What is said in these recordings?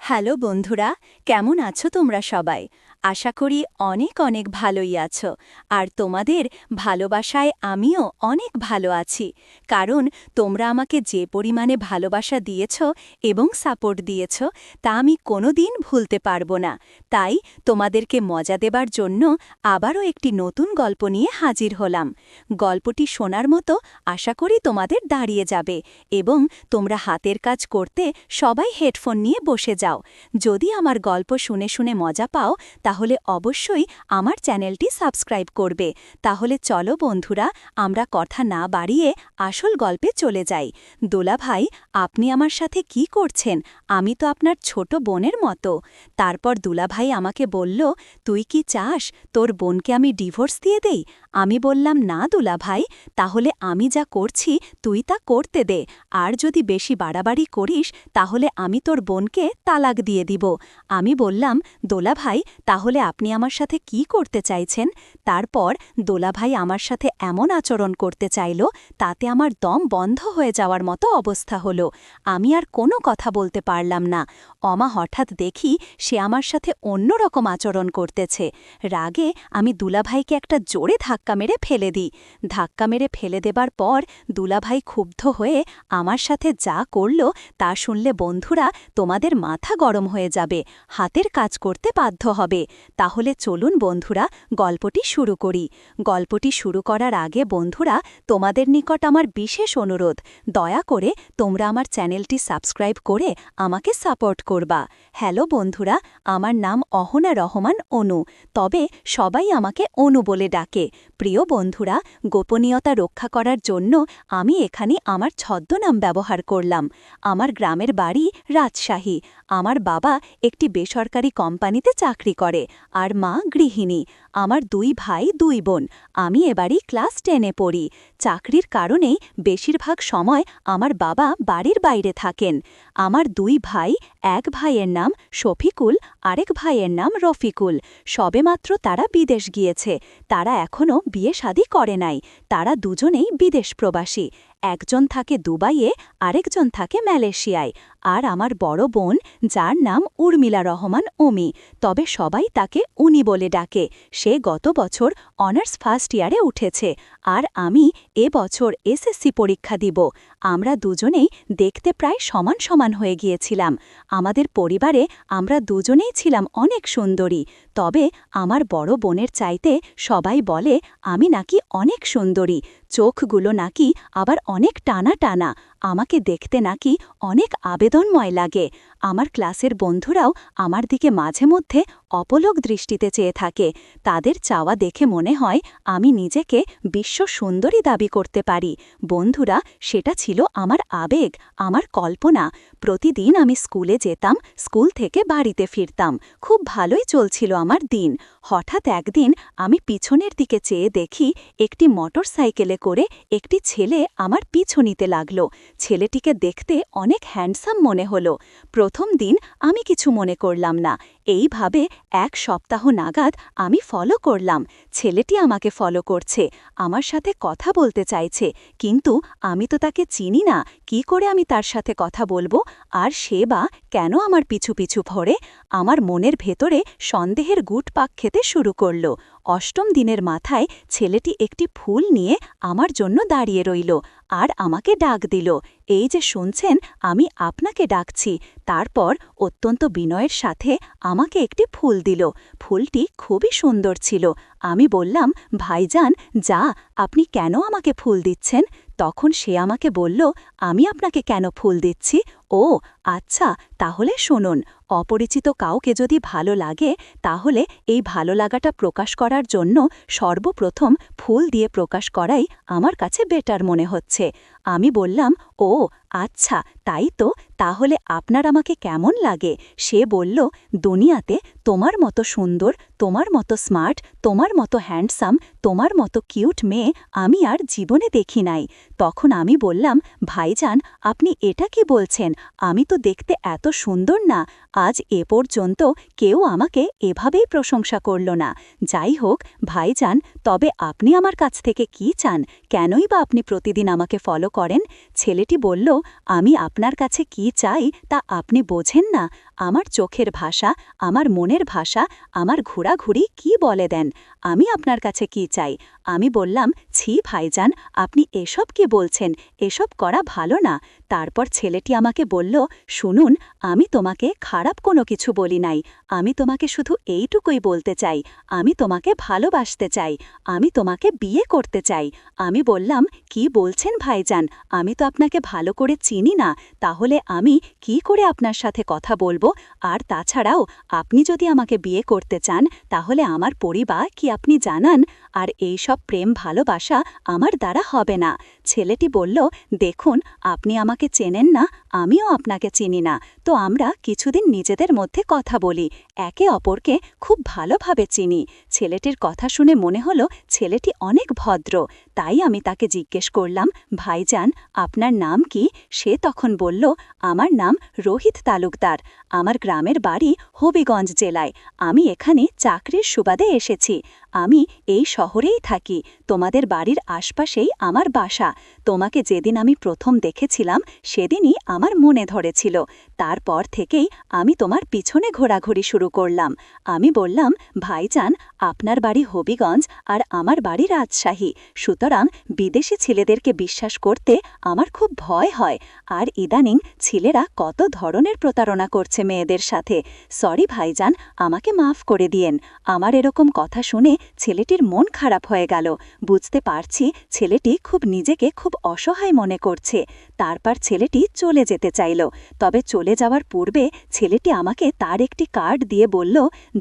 Hello বন্ধুরা, কেমন আছো তোমরা সবাই? আশা করি অনেক অনেক ভালোই আছো। আর তোমাদের ভালোবাসায় আমিও অনেক ভালো আছি, কারণ তোমরা আমাকে যে পরিমাণে ভালোবাসা দিয়েছ এবং সাপোর্ট দিয়েছ তা আমি কোনোদিন ভুলতে পারবো না। তাই তোমাদেরকে মজা দেবার জন্য আবারও একটি নতুন গল্প নিয়ে হাজির হলাম। গল্পটি শোনার মতো আশা করি তোমাদের দাঁড়িয়ে যাবে এবং তোমরা হাতের কাজ করতে সবাই হেডফোন নিয়ে বসে যাও। যদি আমার গল্প শুনে শুনে মজা পাও তাহলে অবশ্যই আমার চ্যানেলটি সাবস্ক্রাইব করবে। তাহলে চলো বন্ধুরা, আমরা কথা না বাড়িয়ে আসল গল্পে চলে যাই। দোলা ভাই, আপনি আমার সাথে কি করছেন? আমি তো আপনার ছোট বোনের মতো। তারপর দুলা ভাই আমাকে বলল, তুই কি চাস তোর বোনকে আমি ডিভোর্স দিয়ে দেই? আমি বললাম, না দুলা ভাই, তাহলে আমি যা করছি তুই তা করতে দে। আর যদি বেশি বাড়াবাড়ি করিস তাহলে আমি তোর বোনকে তালাক দিয়ে দিব। আমি বললাম, দোলা ভাই, তাহলে আপনি আমার সাথে কি করতে চাইছেন? তারপর দোলা ভাই আমার সাথে এমন আচরণ করতে চাইল, তাতে আমার দম বন্ধ হয়ে যাওয়ার মতো অবস্থা হলো। আমি আর কোনো কথা বলতে পারলাম না। অমা হঠাৎ দেখি সে আমার সাথে অন্যরকম আচরণ করতেছে। রাগে আমি দুলাভাইকে একটা জোরে ধাক্কা মেরে ফেলে দিই। ধাক্কা মেরে ফেলে দেবার পর দুলাভাই ক্ষুব্ধ হয়ে আমার সাথে যা করল তা শুনলে বন্ধুরা তোমাদের মাথা গরম হয়ে যাবে, হাতের কাজ করতে বাধ্য হবে। তাহলে চলুন বন্ধুরা, গল্পটি শুরু করি। গল্পটি শুরু করার আগে বন্ধুরা, তোমাদের নিকট আমার বিশেষ অনুরোধ, দয়া করে তোমরা আমার চ্যানেলটি সাবস্ক্রাইব করে আমাকে সাপোর্ট করবা। হ্যালো বন্ধুরা, আমার নাম অহনা রহমান অনু, তবে সবাই আমাকে অনু বলে ডাকে। প্রিয় বন্ধুরা, গোপনীয়তা রক্ষা করার জন্য আমি এখানে আমার ছদ্মনাম ব্যবহার করলাম। আমার গ্রামের বাড়ি রাজশাহী। আমার বাবা একটি বেসরকারি কোম্পানিতে চাকরি করে আর মা গৃহিণী। আমার 2 ভাই 2 বোন। আমি এবারই ক্লাস 10-এ পড়ি। চাকরির কারণেই বেশিরভাগ সময় আমার বাবা বাড়ির বাইরে থাকেন। আমার 2 ভাই, এক ভাইয়ের নাম শফিকুল, আরেক ভাইয়ের নাম রফিকুল। সবেমাত্র তারা বিদেশ গিয়েছে। তারা এখনও বিয়ে শাদী করে নাই। তারা দুজনেই বিদেশ প্রবাসী। একজন থাকে দুবাইয়ে, আরেকজন থাকে মালয়েশিয়ায়। আর আমার বড় বোন, যার নাম উর্মিলা রহমান অমি, তবে সবাই তাকে উনি বলে ডাকে। সে গত বছর অনার্স ফার্স্ট ইয়ারে উঠেছে আর আমি এবছর এসএসসি পরীক্ষা দিব। আমরা দুজনেই দেখতে প্রায় সমান সমান হয়ে গিয়েছিলাম। আমাদের পরিবারে আমরা দুজনেই ছিলাম অনেক সুন্দরী, তবে আমার বড় বোনের চাইতে সবাই বলে আমি নাকি অনেক সুন্দরী। চোখগুলো নাকি আবার অনেক টানা টানা, আমাকে দেখতে নাকি অনেক আবেদনময় লাগে। আমার ক্লাসের বন্ধুরাও আমার দিকে মাঝে মধ্যে অপলক দৃষ্টিতে চেয়ে থাকে। তাদের চাওয়া দেখে মনে হয় আমি নিজেকে বিশ্ব সুন্দরী দাবি করতে পারি। বন্ধুরা, সেটা ছিল আমার আবেগ, আমার কল্পনা। প্রতিদিন আমি স্কুলে যেতাম, স্কুল থেকে বাড়িতে ফিরতাম। খুব ভালোই চলছিল আমার দিন। হঠাৎ একদিন আমি পিছনের দিকে চেয়ে দেখি একটি মোটর সাইকেলে করে একটি ছেলে আমার পিছু নিতে লাগল। ছেলেটিকে দেখতে অনেক হ্যান্ডসাম মনে হলো। প্রথম দিন আমি কিছু মনে করলাম না। এইভাবে 1 সপ্তাহ নাগাদ আমি ফলো করলাম। ছেলেটি আমাকে ফলো করছে, আমার সাথে কথা বলতে চাইছে, কিন্তু আমি তো তাকে চিনি না। কি করে আমি তার সাথে কথা বলবো? আর সে বা কেন আমার পিছু পিছু ভরে? আমার মনের ভেতরে সন্দেহের গুট পাক খেতে শুরু করল। 8ম দিনের মাথায় ছেলেটি একটি ফুল নিয়ে আমার জন্য দাঁড়িয়ে রইল আর আমাকে ডাক দিল, এই যে শুনছেন, আমি আপনাকে ডাকছি। তারপর অত্যন্ত বিনয়ের সাথে আমাকে একটি ফুল দিল। ফুলটি খুবই সুন্দর ছিল। আমি বললাম, ভাইজান, যা, আপনি কেন আমাকে ফুল দিচ্ছেন? তখন সে আমাকে বলল, আমি আপনাকে কেন ফুল দিচ্ছি? ও আচ্ছা, তাহলে শুনুন, অপরিচিত কাউকে যদি ভালো লাগে তাহলে এই ভালো লাগাটা প্রকাশ করার জন্য সর্বপ্রথম ফুল দিয়ে প্রকাশ করাই আমার কাছে বেটার মনে হচ্ছে। আমি বললাম, ও আচ্ছা, তাই তো, তাহলে আপনার আমাকে কেমন লাগে? সে বলল, দুনিয়াতে তোমার মতো সুন্দর, তোমার মতো স্মার্ট, তোমার মতো হ্যান্ডসাম, তোমার মতো কিউট মেয়ে আমি আর জীবনে দেখি নাই। তখন আমি বললাম, ভাইজান, আপনি এটা কি বলছেন? আমি তো দেখতে এত সুন্দর না। আজ এ পর্যন্ত কেউ আমাকে এভাবেই প্রশংসা করল না। যাই হোক ভাইজান, তবে আপনি আমার কাছ থেকে কি চান? কেনই বা আপনি প্রতিদিন আমাকে ফলো করেন? ছেলেটি বলল, আমি আপনার কাছে কি চাই তা আপনি বোঝেন না। আমার চোখের ভাষা, আমার মনের ভাষা, আমার ঘোরাঘুরি কি বলে দেন। আমি আপনার কাছে কি চাই? আমি বললাম, ছি ভাইজান, আপনি এসব কি বলছেন? এসব করা ভালো না। তারপর ছেলেটি আমাকে বলল, শুনুন, আমি তোমাকে খারাপ কোনো কিছু বলি নাই। আমি তোমাকে শুধু এইটুকুই বলতে চাই, আমি তোমাকে ভালোবাসতে চাই, আমি তোমাকে বিয়ে করতে চাই। আমি বললাম, কি বলছেন ভাইজান? আমি তো আপনাকে ভালো করে চিনি না, তাহলে আমি কি করে আপনার সাথে কথা বলবো? আর তাছাড়াও আপনি যদি আমাকে বিয়ে করতে চান, তাহলে আমার পরিবার কি আপনি জানান? আর এই সব প্রেম ভালোবাসা আমার দ্বারা হবে না। ছেলেটি বলল, দেখুন, আপনি আমাকে চেনেন না, আমিও আপনাকে চিনি না, তো আমরা কিছুদিন নিজেদের মধ্যে কথা বলি, একে অপরকে খুব ভালোভাবে চিনি। ছেলেটির কথা শুনে মনে হলো ছেলেটি অনেক ভদ্র, তাই আমি তাকে জিজ্ঞেস করলাম, ভাইজান, আপনার নাম কি? সে তখন বলল, আমার নাম রোহিত তালুকদার, আমার গ্রামের বাড়ি হবিগঞ্জ জেলায়, আমি এখানে চাকরির সুবাদে এসেছি। আমি এই শহরেই থাকি, তোমাদের বাড়ির আশপাশেই আমার বাসা। তোমাকে যেদিন আমি প্রথম দেখেছিলাম সেদিনই আমার মনে ধরেছিল, তারপর থেকেই আমি তোমার পিছনে ঘোরাঘুরি শুরু করলাম। আমি বললাম, ভাইজান, আপনার বাড়ি হবিগঞ্জ আর আমার বাড়ি রাজশাহী, সুতরাং বিদেশি ছেলেদেরকে বিশ্বাস করতে আমার খুব ভয় হয়। আর ইদানিং ছেলেরা কত ধরনের প্রতারণা করছে মেয়েদের সাথে। সরি ভাইজান, আমাকে মাফ করে দিয়েন। আমার এরকম কথা শুনে ছেলেটির মন খারাপ হয়ে গেল। বুঝতে পারছি ছেলেটি খুব নিজেকে খুব অসহায় মনে করছে। তারপর ছেলেটি চলে যেতে চাইল, তবে চলে যাওয়ার পূর্বে ছেলেটি আমাকে তার একটি কার্ড দিয়ে বলল,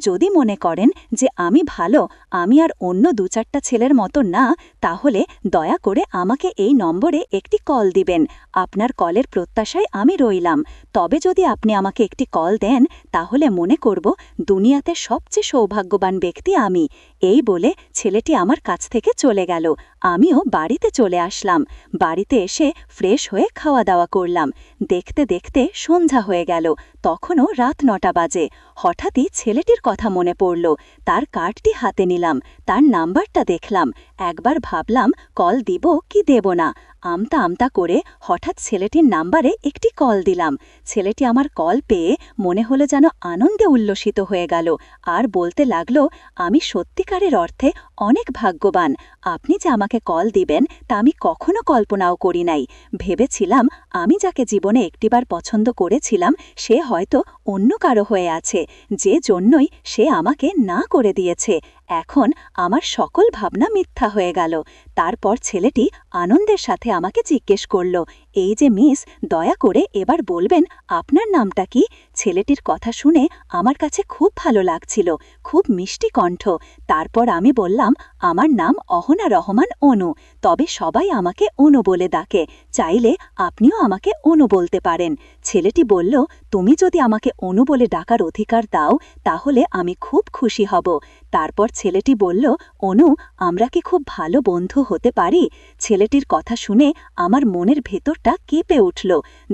যদি মনে করেন যে আমি ভালো, আমি আর অন্য 2-4টা ছেলের মতো না, তাহলে দয়া করে আমাকে এই নম্বরে একটি কল দিবেন। আপনার কলের প্রত্যাশায় আমি রইলাম। তবে যদি আপনি আমাকে একটি কল দেন, তাহলে মনে করব দুনিয়াতে সবচেয়ে সৌভাগ্যবান ব্যক্তি আমি। এই বলে ছেলেটি আমার কাছ থেকে চলে গেল। আমিও বাড়িতে চলে আসলাম। বাড়িতে এসে ফ্রেশ হয়ে খাওয়া দাওয়া করলাম। দেখতে দেখতে সন্ধ্যা হয়ে গেল, তখনও রাত 9টা বাজে। হঠাৎই ছেলেটির কথা মনে পড়ল। তার কার্ডটি হাতে নিলাম, তার নাম্বারটা দেখলাম। একবার ভাবলাম কল দিব কি দেব না। আমতা আমতা করে হঠাৎ ছেলেটির নাম্বারে একটি কল দিলাম। ছেলেটি আমার কল পেয়ে মনে হলো যেন আনন্দে উল্লসিত হয়ে গেল, আর বলতে লাগলো, আমি সত্যিকারের অর্থে অনেক ভাগ্যবান। আপনি যে আমাকে কল দিবেন তা আমি কখনো কল্পনাও করি নাই। ভেবেছিলাম আমি যাকে জীবনে একটিবার পছন্দ করেছিলাম সে হয়তো অন্য কারো হয়ে আছে, যে জন্যই সে আমাকে না করে দিয়েছে। এখন আমার সকল ভাবনা মিথ্যা হয়ে গেল। তারপর ছেলেটি আনন্দের সাথে আমাকে জিজ্ঞেস করল, এই যে মিস, দয়া করে এবার বলবেন আপনার নামটা কি? ছেলেটির কথা শুনে আমার কাছে খুব ভালো লাগছিল, খুব মিষ্টি কণ্ঠ। তারপর আমি বললাম, আমার নাম অহনা রহমান অনু, তবে সবাই আমাকে অনু বলে ডাকে, চাইলে আপনিও আমাকে অনু বলতে পারেন। ছেলেটি বলল, তুমি যদি আমাকে অনু বলে ডাকার অধিকার দাও তাহলে আমি খুব খুশি হব। তারপর ছেলেটি বলল, অনু, আমরা কি খুব ভালো বন্ধু হতে পারি? ছেলেটির কথা শুনে আমার মনের ভেতরটা কেঁপে উঠল।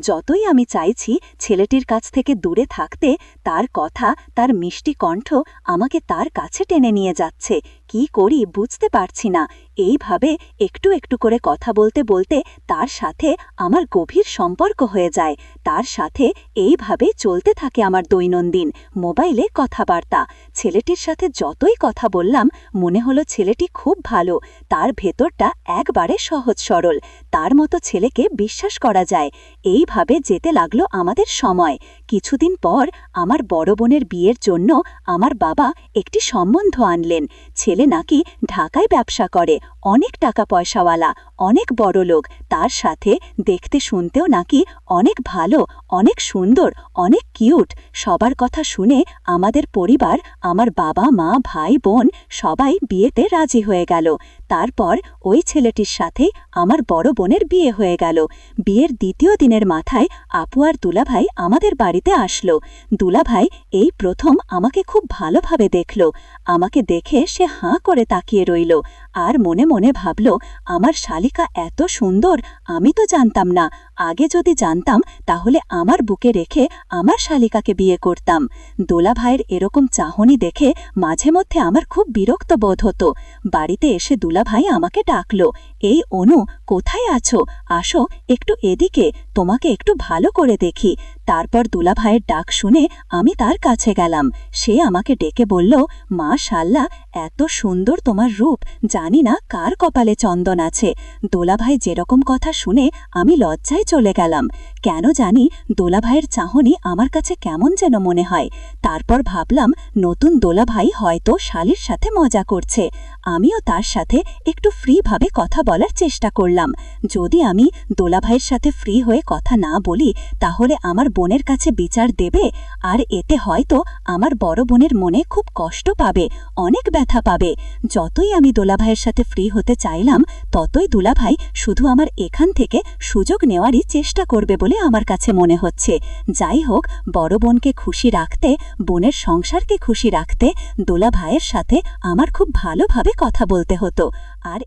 যতই আমি চাইছি ছেলেটির কাছ থেকে দূরে থাকতে, তার কথা, তার মিষ্টি কণ্ঠ আমাকে তার কাছে টেনে নিয়ে যাচ্ছে। কি করি বুঝতে পারছি না। এইভাবে একটু একটু করে কথা বলতে বলতে তার সাথে আমার গভীর সম্পর্ক হয়ে যায়। তার সাথে এইভাবে চলতে থাকে আমার দৈনন্দিন মোবাইলে কথাবার্তা। ছেলেটির সাথে যতই কথা বললাম মনে হলো ছেলেটি খুব ভালো, তার ভেতরটা একবারে সহজ সরল, তার মতো ছেলেকে বিশ্বাস করা যায়। এইভাবে যেতে লাগলো আমাদের সময়। কিছুদিন পর আমার বড় বোনের বিয়ের জন্য আমার বাবা একটি সম্বন্ধ আনলেন। ছেলে নাকি ঢাকায় ব্যবসা করে, অনেক টাকা পয়সাওয়ালা, অনেক বড় লোক, তার সাথে দেখতে শুনতেও নাকি অনেক ভালো, অনেক সুন্দর, অনেক কিউট। সবার কথা শুনে আমাদের পরিবার, আমার বাবা মা ভাই বোন সবাই বিয়েতে রাজি হয়ে গেল। তারপর ওই ছেলেটির সাথে আমার বড় বোনের বিয়ে হয়ে গেল। বিয়ের দ্বিতীয় দিনের মাথায় আপু আর দুলাভাই আমাদের বাড়িতে আসলো। দুলাভাই এই প্রথম আমাকে খুব ভালোভাবে দেখল। আমাকে দেখে সে হাঁ করে তাকিয়ে রইল, আর মনে মনে ভাবল, আমার শালিকা এত সুন্দর, আমি তো জানতাম না। আগে যদি জানতাম তাহলে আমার বুকে রেখে আমার শালিকাকে বিয়ে করতাম। দুলাভাইয়ের এরকম চাহনি দেখে মাঝে মধ্যে আমার খুব বিরক্ত বোধ হতো। বাড়িতে এসে দুলাভাই আমাকে ডাকল, এই অনু, কোথায় আছো? আসো একটু এদিকে, তোমাকে একটু ভালো করে দেখি। তারপর দুলাভাইয়ের ডাক শুনে আমি তার কাছে গেলাম। সে আমাকে ডেকে বলল, মাশাআল্লাহ, এত সুন্দর তোমার রূপ, জানি না কার কপালে চন্দন আছে। দোলাভাই যেরকম কথা শুনে আমি লজ্জায় চলে গেলাম। কেন জানি দোলাভাইয়ের চাহনি আমার কাছে কেমন যেন মনে হয়। তারপর ভাবলাম নতুন দোলাভাই হয়তো শালির সাথে মজা করছে। আমিও তার সাথে একটু ফ্রিভাবে কথা বলার চেষ্টা করলাম। যদি আমি দোলাভাইয়ের সাথে ফ্রি হয়ে কথা না বলি তাহলে আমার বোনের কাছে বিচার দেবে, আর এতে হয়তো আমার বড় বোনের মনে খুব কষ্ট পাবে, অনেক ব্যথা পাবে। যতই আমি দোলাভাইয়ের সাথে ফ্রি হতে চাইলাম ততই দুলাভাই শুধু আমার এখান থেকে সুযোগ নেওয়ারই চেষ্টা করবে বলে আমার কাছে মনে হচ্ছে। যাই হোক, বড় বোনকে খুশি রাখতে, বোনের সংসারকে খুশি রাখতে দোলাভাইয়ের সাথে আমার খুব ভালোভাবে কথা বলতে হতো। আর